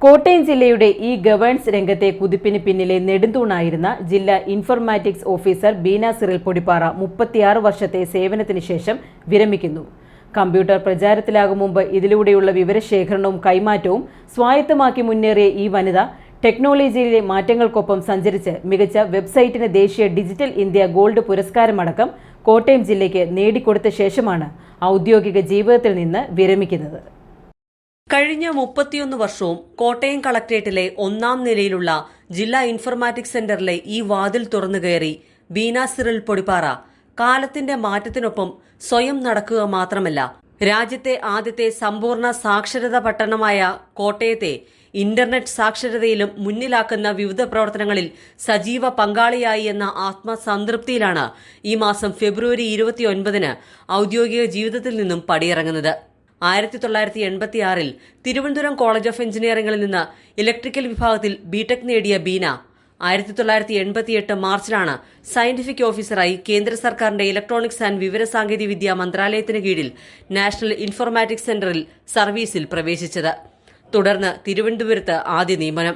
കോട്ടയം ജില്ലയുടെ ഈ ഗവേണൻസ് രംഗത്തെ കുതിപ്പിന് പിന്നിലെ നെടുന്തൂണായിരുന്ന ജില്ലാ informatics officer Beena Cyril Podippara 36 വർഷത്തെ സേവനത്തിന് ശേഷം വിരമിക്കുന്നു. കമ്പ്യൂട്ടർ പ്രചാരത്തിലാകും മുമ്പ് ഇതിലൂടെയുള്ള വിവരശേഖരണവും കൈമാറ്റവും സ്വായത്തമാക്കി മുന്നേറിയ ഈ വനിത ടെക്നോളജിയിലെ മാറ്റങ്ങൾക്കൊപ്പം സഞ്ചരിച്ച് മികച്ച വെബ്സൈറ്റിന് ദേശീയ ഡിജിറ്റൽ ഇന്ത്യ ഗോൾഡ് പുരസ്കാരമടക്കം കോട്ടയം ജില്ലയ്ക്ക് നേടിക്കൊടുത്ത ശേഷമാണ് ഔദ്യോഗിക ജീവിതത്തിൽ നിന്ന് വിരമിക്കുന്നത്. കഴിഞ്ഞ 31 വർഷവും കോട്ടയം കളക്ട്രേറ്റിലെ 1-ാം നിലയിലുള്ള ജില്ലാ ഇൻഫർമാറ്റിക്സ് സെന്ററിലെ ഈ വാതിൽ തുറന്നു കയറി ബീന സിറിൽ പൊടിപ്പാറ കാലത്തിന്റെ മാറ്റത്തിനൊപ്പം സ്വയം നടക്കുക മാത്രമല്ല, രാജ്യത്തെ ആദ്യത്തെ സമ്പൂർണ്ണ സാക്ഷരതാ പട്ടണമായ കോട്ടയത്തെ ഇന്റർനെറ്റ് സാക്ഷരതയിലും മുന്നിലാക്കുന്ന വിവിധ പ്രവർത്തനങ്ങളിൽ സജീവ പങ്കാളിയായി എന്ന ആത്മസംതൃപ്തിയിലാണ് ഈ മാസം ഫെബ്രുവരി 29-ന് ഔദ്യോഗിക ജീവിതത്തിൽ നിന്നും പടിയിറങ്ങുന്നത്. 1986-ൽ തിരുവനന്തപുരം കോളേജ് ഓഫ് എഞ്ചിനീയറിംഗിൽ നിന്ന് ഇലക്ട്രിക്കൽ വിഭാഗത്തിൽ ബിടെക് നേടിയ ബീന 1988 മാർച്ചിലാണ് സയന്റിഫിക് ഓഫീസറായി കേന്ദ്ര സർക്കാരിന്റെ ഇലക്ട്രോണിക്സ് ആൻഡ് വിവരസാങ്കേതികവിദ്യ മന്ത്രാലയത്തിന് കീഴിൽ നാഷണൽ ഇൻഫർമാറ്റിക്സ് സെന്ററിൽ സർവീസിൽ പ്രവേശിച്ചത്. തുടർന്ന് തിരുവനന്തപുരത്ത് ആദ്യ നിയമനം.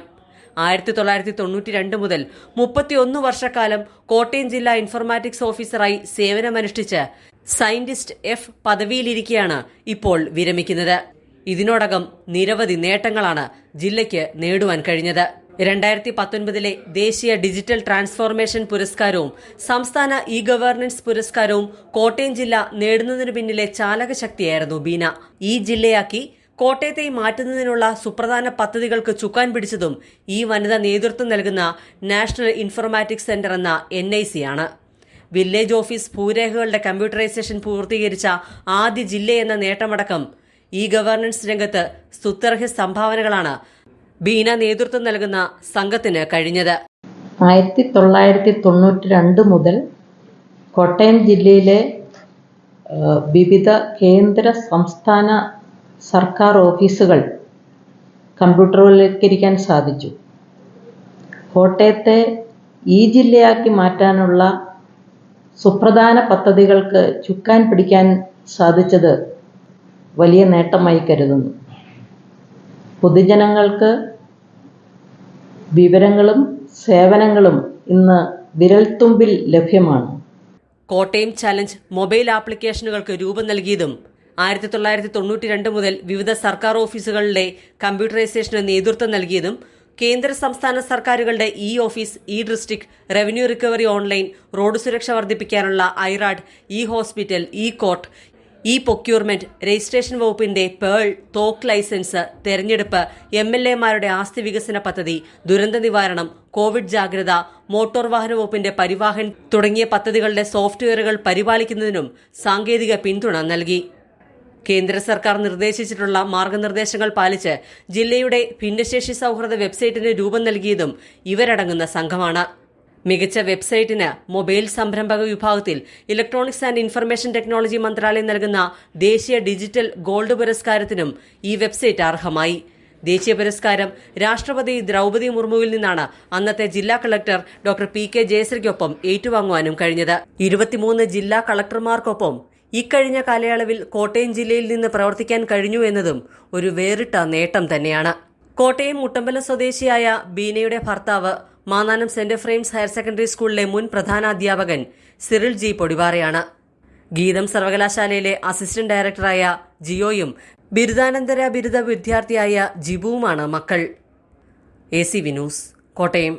1992 മുതൽ 31 വർഷക്കാലം കോട്ടയം ജില്ലാ ഇൻഫർമാറ്റിക്സ് ഓഫീസറായി സേവനമനുഷ്ഠിച്ച് സയന്റിസ്റ്റ് എഫ് പദവിയിലിരിക്കെയാണ് ഇപ്പോൾ വിരമിക്കുന്നത്. ഇതിനോടകം നിരവധി നേട്ടങ്ങളാണ് ജില്ലയ്ക്ക് നേടുവാൻ കഴിഞ്ഞത്. 2019-ലെ ദേശീയ ഡിജിറ്റൽ ട്രാൻസ്ഫോർമേഷൻ പുരസ്കാരവും സംസ്ഥാന ഇ ഗവേണൻസ് പുരസ്കാരവും കോട്ടയം ജില്ല നേടുന്നതിനു പിന്നിലെ ചാലകശക്തിയായിരുന്നു ബീന. ഈ ജില്ലയാക്കി കോട്ടയത്തെ മാറ്റുന്നതിനുള്ള സുപ്രധാന പദ്ധതികൾക്ക് ചുക്കാൻ പിടിച്ചതും ഈ വനിത നേതൃത്വം നൽകുന്ന നാഷണൽ ഇൻഫർമാറ്റിക്സ് സെന്റർ എന്ന NIC ആണ്. വില്ലേജ് ഓഫീസ് ഭൂരേഖകളുടെ കമ്പ്യൂട്ടറൈസേഷൻ പൂർത്തീകരിച്ച ആദ്യ ജില്ലയെന്ന നേട്ടമടക്കം ഈ ഗവേണൻസ് രംഗത്ത് സ്തുത്യർഹ സംഭാവനകളാണ് ബീന നേതൃത്വം നൽകുന്ന സംഘത്തിന് കഴിഞ്ഞത്. 1992 മുതൽ കോട്ടയം ജില്ലയിലെ വിവിധ കേന്ദ്ര സംസ്ഥാന സർക്കാർ ഓഫീസുകൾ കമ്പ്യൂട്ടർവൽക്കരിക്കാൻ സാധിച്ചു. കോട്ടയത്തെ ഈ ജില്ലയാക്കി മാറ്റാനുള്ള സുപ്രധാന പദ്ധതികൾക്ക് ചുക്കാൻ പിടിക്കാൻ സാധിച്ചത് വലിയ നേട്ടമായി കരുതുന്നു. പൊതുജനങ്ങൾക്ക് വിവരങ്ങളും സേവനങ്ങളും ഇന്ന് വിരൽത്തുമ്പിൽ ലഭ്യമാണ്. കോട്ടയം ചലഞ്ച് മൊബൈൽ ആപ്ലിക്കേഷനുകൾക്ക് രൂപം നൽകിയതും 1992 മുതൽ വിവിധ സർക്കാർ ഓഫീസുകളിലെ കമ്പ്യൂട്ടറൈസേഷന് നേതൃത്വം നൽകിയതും കേന്ദ്ര സംസ്ഥാന സർക്കാരുകളുടെ e office, e district, revenue recovery online, road സുരക്ഷ വർദ്ധിപ്പിക്കാനുള്ള iRAD, e hospital, e court, e procurement, registration വകുപ്പിന്റെ പേൾ, തോക്ക് ലൈസൻസ്, തെരഞ്ഞെടുപ്പ്, MLA-മാരുടെ ആസ്തി വികസന പദ്ധതി, ദുരന്ത നിവാരണം, കോവിഡ് ജാഗ്രത, മോട്ടോർ വാഹന വകുപ്പിന്റെ പരിവാഹൻ തുടങ്ങിയ പദ്ധതികളുടെ സോഫ്റ്റ്വെയറുകൾ പരിപാലിക്കുന്നതിനും സാങ്കേതിക പിന്തുണ നൽകി. കേന്ദ്ര സർക്കാർ നിർദ്ദേശിച്ചിട്ടുള്ള മാർഗനിർദ്ദേശങ്ങൾ പാലിച്ച് ജില്ലയുടെ ഭിന്നശേഷി സൗഹൃദ വെബ്സൈറ്റിന് രൂപം നൽകിയതും ഇവരടങ്ങുന്ന സംഘമാണ്. മികച്ച വെബ്സൈറ്റിന് മൊബൈൽ സംരംഭക വിഭാഗത്തിൽ ഇലക്ട്രോണിക്സ് ആൻഡ് ഇൻഫർമേഷൻ ടെക്നോളജി മന്ത്രാലയം നൽകുന്ന ദേശീയ ഡിജിറ്റൽ ഗോൾഡ് പുരസ്കാരത്തിനും ഈ വെബ്സൈറ്റ് അർഹമായി. ദേശീയ പുരസ്കാരം രാഷ്ട്രപതി ദ്രൗപദി മുർമുവിൽ നിന്നാണ് അന്നത്തെ ജില്ലാ കളക്ടർ ഡോക്ടർ PK ജയശ്രീക്കൊപ്പം ഏറ്റുവാങ്ങുവാനും കഴിഞ്ഞത്. 23 ജില്ലാ കളക്ടർമാർക്കൊപ്പം ഇക്കഴിഞ്ഞ കാലയളവിൽ കോട്ടയം ജില്ലയിൽ നിന്ന് പ്രവർത്തിക്കാൻ കഴിഞ്ഞു എന്നതും ഒരു വേറിട്ട നേട്ടം തന്നെയാണ്. കോട്ടയം മുട്ടമ്പലം സ്വദേശിയായ ബീനയുടെ ഭർത്താവ് Mannanam saint Ephraim's higher secondary സ്കൂളിലെ മുൻ പ്രധാനാധ്യാപകൻ സിറിൽ G പൊടിപാറയാണ്. ഗീതം സർവകലാശാലയിലെ അസിസ്റ്റന്റ് ഡയറക്ടറായ ജിയോയും ബിരുദാനന്തര ബിരുദ വിദ്യാർത്ഥിയായ ജിബുവുമാണ് മക്കൾ. ACV news, Kottayam.